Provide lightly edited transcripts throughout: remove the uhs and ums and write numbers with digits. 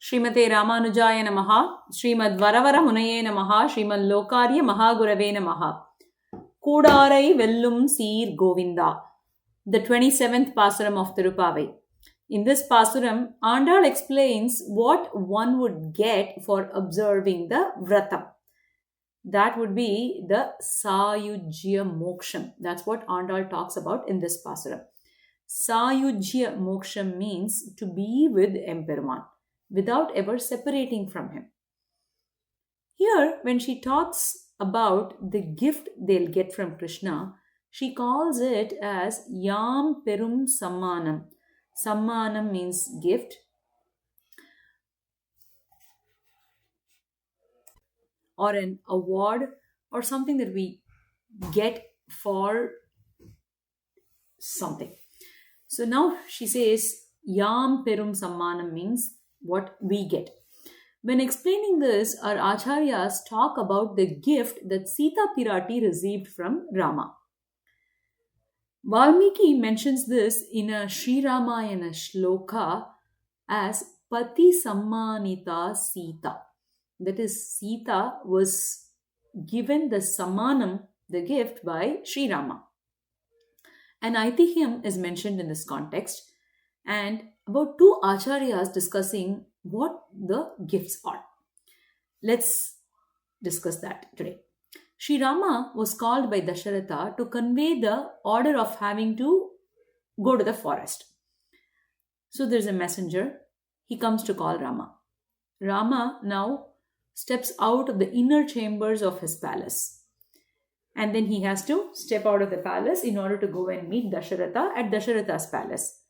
Srimate Ramanujaya Namaha, Srimad Varavara Munaye Namaha, Srimad Lokarya Mahagurave Namaha. Kudarai Vellum Seer Govinda. The 27th Pasuram of Thiruppāvai. In this Pasuram, Āṇḍāḻ explains what one would get for observing the Vratam. That would be the Sayujya Moksham. That's what Āṇḍāḻ talks about in this Pasuram. Sayujya Moksham means to be with Emperuman without ever separating from him. Here, when she talks about the gift they'll get from Krishna, she calls it as Yam Perum Sammanam. Sammanam means gift, or an award, or something that we get for something. So now she says Yam Perum Sammanam means what we get. When explaining this, our Acharyas talk about the gift that Sita Piratti received from Rama. Valmiki mentions this in a Sri Rama shloka as Pati Sammanita Sita. That is, Sita was given the Sammanam, the gift, by Sri Rama. An Ithihyam is mentioned in this context, and about two Acharyas discussing what the gifts are. Let's discuss that today. Sri Rama was called by Dasharatha to convey the order of having to go to the forest. So there's a messenger. He comes to call Rama. Rama now steps out of the inner chambers of his palace. And then he has to step out of the palace in order to go and meet Dasharatha at Dasharatha's palace.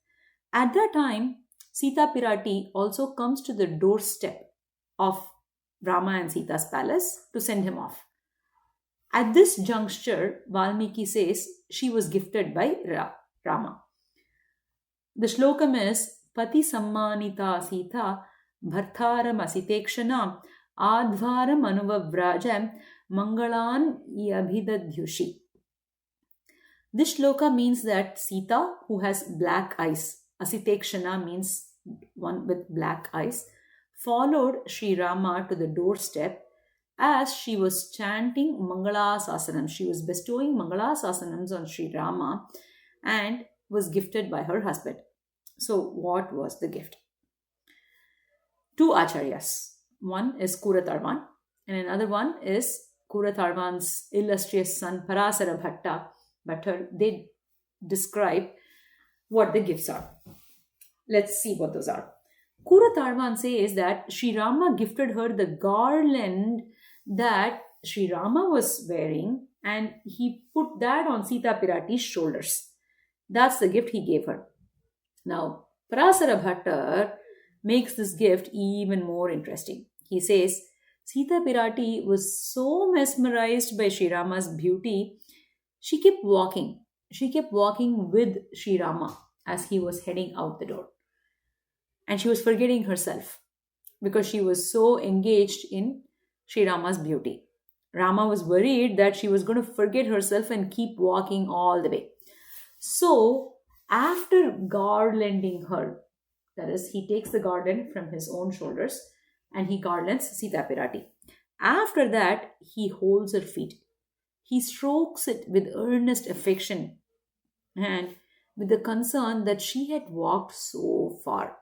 At that time, Sita Piratti also comes to the doorstep of Rama and Sita's palace to send him off. At this juncture, Valmiki says she was gifted by Rama. The shlokam is Pati Sammanita Sita Bhartaram Asitekshana Advaram Anuvavrajam Mangalan Yabhidadyushi. This shloka means that Sita, who has black eyes, Asitekshana means one with black eyes, followed Sri Rama to the doorstep as she was chanting Mangalasasanam. She was bestowing Mangalasasanams on Sri Rama and was gifted by her husband. So what was the gift? Two Acharyas. One is Kuratarvan and another one is Kuratarvan's illustrious son Parasara Bhattar. They describe what the gifts are. Let's see what those are. Kuratarvan says that Sri Rama gifted her the garland that Sri Rama was wearing, and he put that on Sita Piratti's shoulders. That's the gift he gave her. Now, Parasara Bhattar makes this gift even more interesting. He says, Sita Piratti was so mesmerized by Sri Rama's beauty, she kept walking. She kept walking with Sri Rama as he was heading out the door. And she was forgetting herself because she was so engaged in Sri Rama's beauty. Rama was worried that she was going to forget herself and keep walking all the way. So, after garlanding her, that is, he takes the garland from his own shoulders and he garlands Sita Piratti. After that, he holds her feet. He strokes it with earnest affection and with the concern that she had walked so far.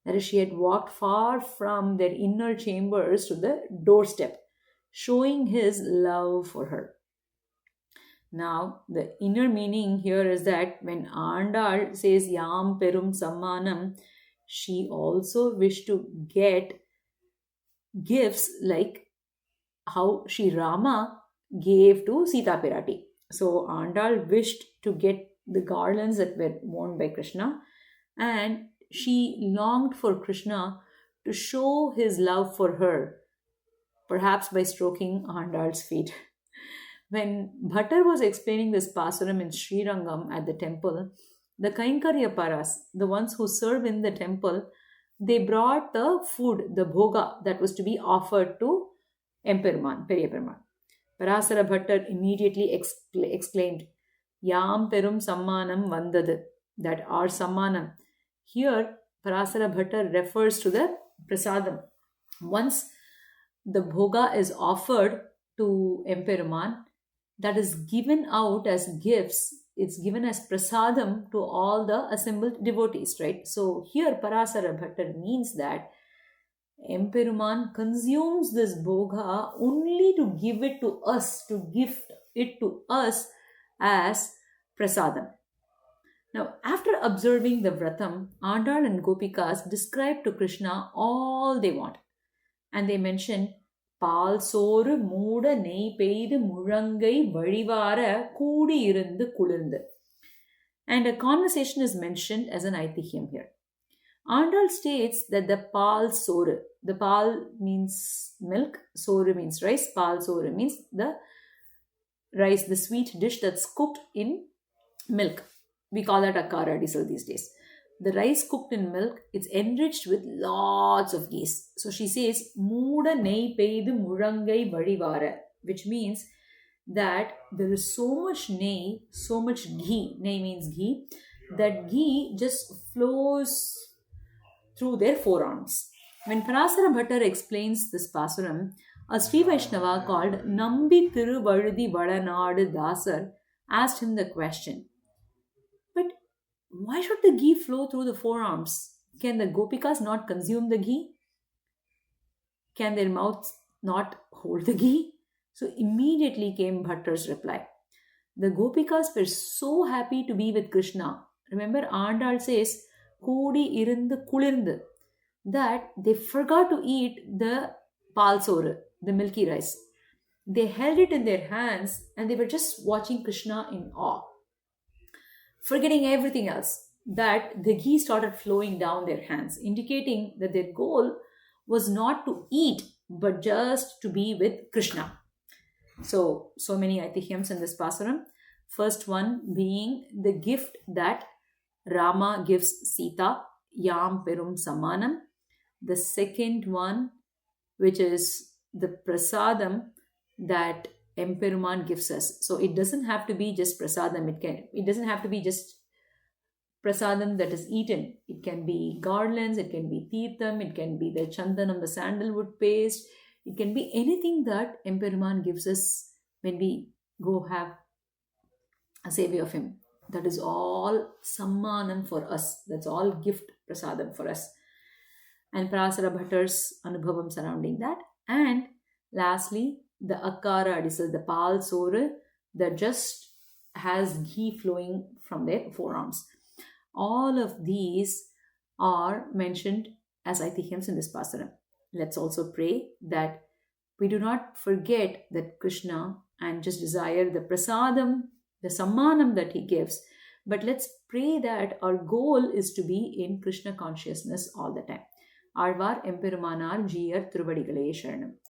That is, she had walked far from their inner chambers to the doorstep, showing his love for her. Now, the inner meaning here is that when Āṇḍāḻ says Yam Perum Sammanam, she also wished to get gifts like how Sri Rama gave to Sita Piratti. So, Āṇḍāḻ wished to get the garlands that were worn by Krishna, and she longed for Krishna to show his love for her, perhaps by stroking Āṇḍāḻ's feet. When Bhattar was explaining this Pasuram in Srirangam at the temple, the Kainkarya Paras, the ones who serve in the temple, they brought the food, the bhoga, that was to be offered to Emperuman, Periyaperuman. Parasara Bhattar immediately exclaimed, Yam Perum Sammanam Vandad, that our Sammanam. Here, Parasara Bhattar refers to the prasadam. Once the bhoga is offered to Emperuman, that is given out as gifts. It's given as prasadam to all the assembled devotees, right? So here Parasara Bhattar means that Emperuman consumes this bhoga only to give it to us, to gift it to us as prasadam. Now, after observing the vratam, Āṇḍāḻ and Gopikas describe to Krishna all they want. And they mention பால் சோறு மூட நெய் பெய்து முழங்கை வழிவார கூடி இருந்து குளிர்ந்து. And a conversation is mentioned as an Ithihyam here. Āṇḍāḻ states that the pal soru, the pal means milk, soru means rice, pal soru means the rice, the sweet dish that's cooked in milk. We call that Acharya these days. The rice cooked in milk, it's enriched with lots of ghee. So she says, Mooda nei peidu murangai varivara, which means that there is so much nei, so much ghee. Nei means ghee. That ghee just flows through their forearms. When Parasara Bhattar explains this pasuram, a Srivaishnava called Nambi Thiruvaludi Valanadu Dasar asked him the question, why should the ghee flow through the forearms? Can the Gopikas not consume the ghee? Can their mouths not hold the ghee? So immediately came Bhattar's reply. The Gopikas were so happy to be with Krishna. Remember, Āṇḍāḻ says, Kudi irundu kulirndu, that they forgot to eat the palsoru, the milky rice. They held it in their hands and they were just watching Krishna in awe, forgetting everything else, that the ghee started flowing down their hands, indicating that their goal was not to eat, but just to be with Krishna. So many Ithihyams in this pasuram. First one being the gift that Rama gives Sita, Yam Perum Samanam. The second one, which is the prasadam that Emperuman gives us. So it doesn't have to be just prasadam. It doesn't have to be just prasadam that is eaten. It can be garlands, it can be tirtham, it can be the chandanam, the sandalwood paste. It can be anything that Emperuman gives us when we go have a savvy of him. That is all sammanam for us. That's all gift prasadam for us. And Parasara Bhattar's anubhavam surrounding that. And lastly, the Akara, this is the pal soru that just has ghee flowing from their forearms. All of these are mentioned as Ithihyams in this pasuram. Let's also pray that we do not forget that Krishna and just desire the prasadam, the sammanam that he gives, but let's pray that our goal is to be in Krishna consciousness all the time. Alvar Emperumanar Jiyar Thiruvadigaleye Sharanam.